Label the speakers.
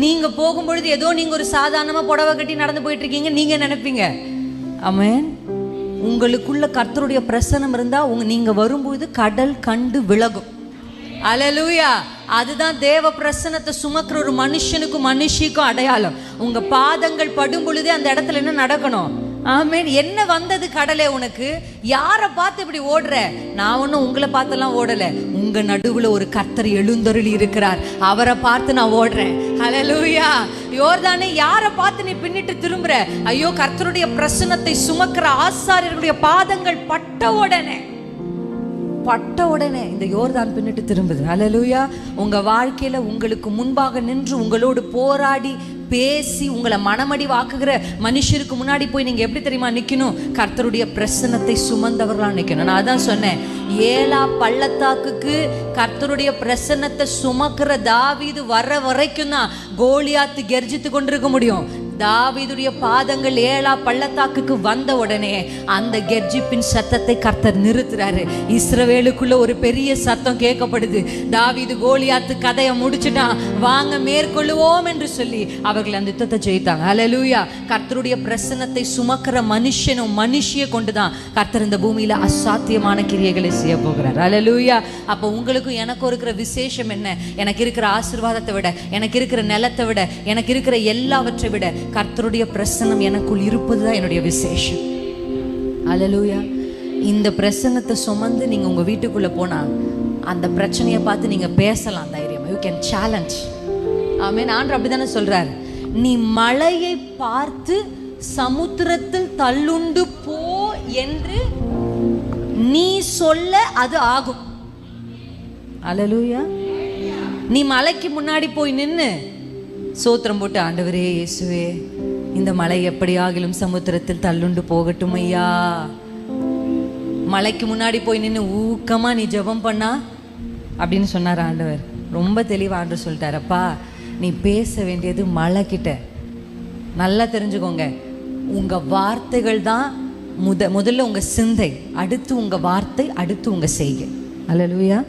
Speaker 1: நீங்க போகும்பொழுது ஏதோ நீங்க ஒரு சாதாரணமா புடவை கட்டி நடந்து போயிட்டு இருக்கீங்க நீங்க நினைப்பீங்க. ஆமென். உங்களுக்குள்ள கர்த்தருடைய பிரசன்னம் இருந்தா நீங்க வரும்போது கடல் கண்டு விலகும். அல்லேலூயா. அதுதான் தேவ பிரசன்னத்தை சுமக்கிற ஒரு மனுஷனுக்கும் மனுஷிக்கும் அடையாளம். உங்க பாதங்கள் படும் பொழுதே அந்த இடத்துல என்ன நடக்கணும்? ஆமென். என்ன வந்தது கடலே உனக்கு? யாரை பார்த்து இப்படி ஓடுற? நான் ஒன்றும் உங்களை பார்த்தெல்லாம் ஓடலை. உங்க நடுவுல ஒரு கர்த்தர் எழுந்தருளி இருக்கிறார், அவரை பார்த்து நான் ஓடுறேன். ஹல்லேலூயா. யோர்தானே, யாரை பார்த்து நீ பின்னிட்டு திரும்புற? ஐயோ, கர்த்தருடைய பிரசன்னத்தை சுமக்கிற ஆசாரியர்களுடைய பாதங்கள் பட்ட உடனே இந்த யோர்தான் பின்னிட்டு திரும்புது. ஹல்லேலூயா. உங்க வாழ்க்கையில உங்களுக்கு முன்பாக நின்று உங்களோடு போராடி பேசி உங்களை மனமடி வாக்குகிற மனுஷருக்கு முன்னாடி போய் நீங்க எப்படி தெரியுமா நிக்கணும்? கர்த்தருடைய பிரசன்னத்தை சுமந்தவர்களா நிக்கணும். நான் அதான் சொன்னேன், ஏலா பள்ளத்தாக்குக்கு கர்த்தருடைய பிரசன்னத்தை சுமக்கிற தாவீது வர வரைக்கும் தான் கோலியாத்து கெர்ஜித்து கொண்டிருக்க முடியும். தாவீதுடைய பாதங்கள் ஏலா பள்ளத்தாக்குக்கு வந்த உடனே அந்த கெர்ஜிப்பின் சத்தத்தை கர்த்தர் நிறுத்துறாரு. இஸ்ரவேலுக்குள்ள ஒரு பெரிய சத்தம் கேட்கப்படுது. தாவீது கோலியாத்து கதையை முடிச்சுட்டான், வாங்க மேற்கொள்ளுவோம் என்று சொல்லி அவர்கள் அந்த யுத்தத்தை ஜெயித்தாங்க. ஹல்லேலூயா. கர்த்தருடைய பிரசன்னத்தை சுமக்கிற மனுஷனும் மனுஷியை கொண்டுதான் கர்த்தர் இந்த பூமியில அசாத்தியமான கிரியைகளை செய்ய போகிறார். ஹல்லேலூயா. அப்போ உங்களுக்கும் எனக்கும் இருக்கிற விசேஷம் என்ன? எனக்கு இருக்கிற ஆசீர்வாதத்தை விட, எனக்கு இருக்கிற நிலத்தை விட, எனக்கு இருக்கிற எல்லாவற்றை விட கர்த்தருடைய பிரசன்னம் எனக்குள் இருப்பதுதான் என்னுடைய விசேஷம். ஹல்லேலூயா. இந்த பிரசன்னத்தை சுமந்து நீங்க உங்க வீட்டுக்குள்ள போனா அந்த பிரச்சனையை பார்த்து நீங்க பேசலாம் தைரியமா. You can challenge. ஆமென். ஆண்டவர் அப்படிதானே சொல்றாரு, நீ மலையை பார்த்து சமுத்திரத்தில் தள்ளுண்டு போ என்று நீ சொல்ல அது ஆகும். ஹல்லேலூயா. நீ மலைக்கு முன்னாடி போய் நின்னு சோத்திரம் போட்டு, ஆண்டவரே இயேசுவே, இந்த மலை எப்படி ஆகிலும் சமுத்திரத்தில் தள்ளுண்டு போகட்டும் ஐயா. மலைக்கு முன்னாடி போய் நின்று ஊக்கமா நீ ஜெபம் பண்ணா அப்படின்னு சொன்னார் ஆண்டவர். ரொம்ப தெளிவா ஆண்டவர் சொல்லிட்டாரப்பா, நீ பேச வேண்டியது மலை கிட்ட. நல்லா தெரிஞ்சுக்கோங்க, உங்க வார்த்தைகள் தான் முதல்ல உங்க சிந்தை, அடுத்து உங்க வார்த்தை, அடுத்து உங்க செய்கை. அல்லேலூயா.